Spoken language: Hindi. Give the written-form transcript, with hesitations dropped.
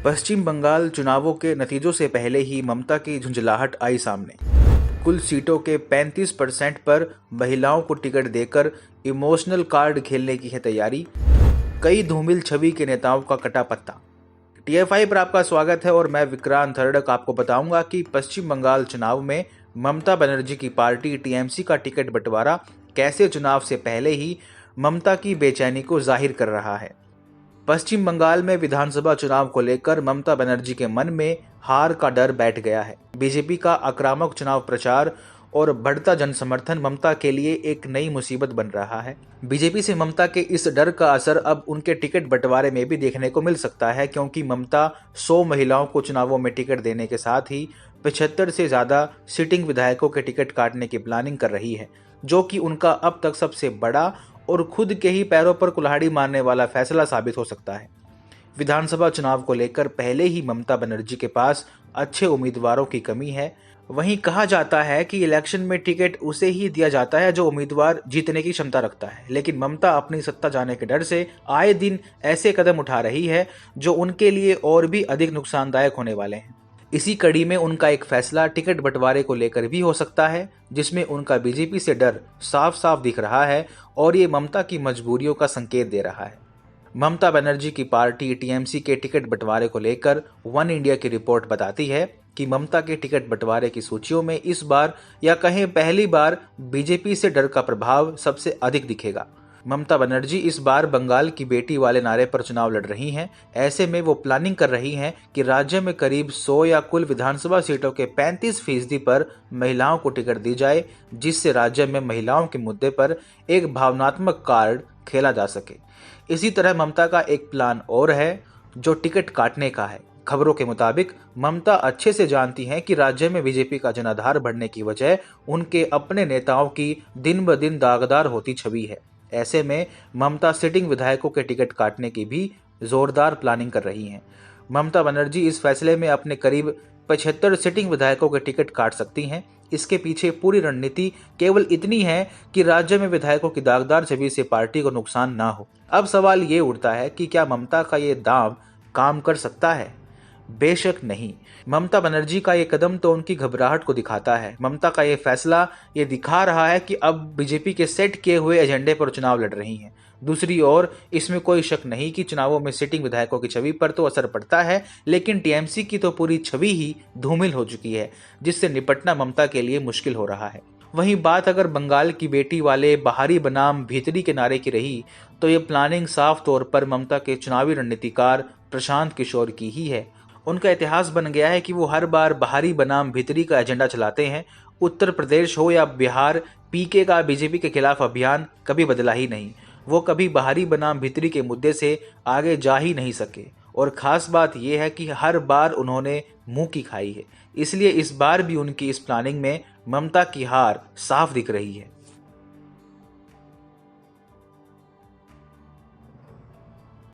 पश्चिम बंगाल चुनावों के नतीजों से पहले ही ममता की झुंझलाहट आई सामने। कुल सीटों के 35% पर महिलाओं को टिकट देकर इमोशनल कार्ड खेलने की है तैयारी। कई धूमिल छवि के नेताओं का कटा पत्ता। टीएफआई पर आपका स्वागत है और मैं विक्रांत हरड़क आपको बताऊंगा कि पश्चिम बंगाल चुनाव में ममता बनर्जी की पार्टी टीएमसी का टिकट बंटवारा कैसे चुनाव से पहले ही ममता की बेचैनी को जाहिर कर रहा है। पश्चिम बंगाल में विधानसभा चुनाव को लेकर ममता बनर्जी के मन में हार का डर बैठ गया है। बीजेपी का आक्रामक चुनाव प्रचार और बढ़ता जनसमर्थन ममता के लिए एक नई मुसीबत बन रहा है। बीजेपी से ममता के इस डर का असर अब उनके टिकट बंटवारे में भी देखने को मिल सकता है, क्योंकि ममता 100 महिलाओं को चुनावों में टिकट देने के साथ ही 75 से ज्यादा सिटिंग विधायकों के टिकट काटने की प्लानिंग कर रही है, जो कि उनका अब तक सबसे बड़ा और खुद के ही पैरों पर कुल्हाड़ी मारने वाला फैसला साबित हो सकता है। विधानसभा चुनाव को लेकर पहले ही ममता बनर्जी के पास अच्छे उम्मीदवारों की कमी है। वहीं कहा जाता है कि इलेक्शन में टिकट उसे ही दिया जाता है जो उम्मीदवार जीतने की क्षमता रखता है, लेकिन ममता अपनी सत्ता जाने के डर से आए दिन ऐसे कदम उठा रही है जो उनके लिए और भी अधिक नुकसानदायक होने वाले हैं। इसी कड़ी में उनका एक फैसला टिकट बंटवारे को लेकर भी हो सकता है, जिसमें उनका बीजेपी से डर साफ साफ दिख रहा है और ये ममता की मजबूरियों का संकेत दे रहा है। ममता बनर्जी की पार्टी टीएमसी के टिकट बंटवारे को लेकर वन इंडिया की रिपोर्ट बताती है कि ममता के टिकट बंटवारे की सूचियों में इस बार या कहें पहली बार बीजेपी से डर का प्रभाव सबसे अधिक दिखेगा। ममता बनर्जी इस बार बंगाल की बेटी वाले नारे पर चुनाव लड़ रही हैं। ऐसे में वो प्लानिंग कर रही हैं कि राज्य में करीब 100 या कुल विधानसभा सीटों के 35% पर महिलाओं को टिकट दी जाए, जिससे राज्य में महिलाओं के मुद्दे पर एक भावनात्मक कार्ड खेला जा सके। इसी तरह ममता का एक प्लान और है जो टिकट काटने का है। खबरों के मुताबिक ममता अच्छे से जानती हैं कि राज्य में बीजेपी का जनाधार बढ़ने की वजह उनके अपने नेताओं की दिन ब दिन दागदार होती छवि है। ऐसे में ममता सिटिंग विधायकों के टिकट काटने की भी जोरदार प्लानिंग कर रही हैं। ममता बनर्जी इस फैसले में अपने करीब 75 सिटिंग विधायकों के टिकट काट सकती हैं। इसके पीछे पूरी रणनीति केवल इतनी है कि राज्य में विधायकों की दागदार छवि से पार्टी को नुकसान ना हो। अब सवाल ये उठता है कि क्या ममता का ये दांव काम कर सकता है? बेशक नहीं। ममता बनर्जी का ये कदम तो उनकी घबराहट को दिखाता है। ममता का ये फैसला ये दिखा रहा है कि अब बीजेपी के सेट किए हुए एजेंडे पर चुनाव लड़ रही हैं। दूसरी ओर इसमें कोई शक नहीं कि चुनावों में सिटिंग विधायकों की छवि पर तो असर पड़ता है, लेकिन टीएमसी की तो पूरी छवि ही धूमिल हो चुकी है, जिससे निपटना ममता के लिए मुश्किल हो रहा है। वहीं बात अगर बंगाल की बेटी वाले बाहरी बनाम भीतरी के नारे की रही, तो ये प्लानिंग साफ तौर पर ममता के चुनावी रणनीतिकार प्रशांत किशोर की ही है। उनका इतिहास बन गया है कि वो हर बार बाहरी बनाम भीतरी का एजेंडा चलाते हैं। उत्तर प्रदेश हो या बिहार, पीके का बीजेपी के खिलाफ अभियान कभी बदला ही नहीं। वो कभी बाहरी बनाम भीतरी के मुद्दे से आगे जा ही नहीं सके, और खास बात यह है कि हर बार उन्होंने मुंह की खाई है। इसलिए इस बार भी उनकी इस प्लानिंग में ममता की हार साफ दिख रही है।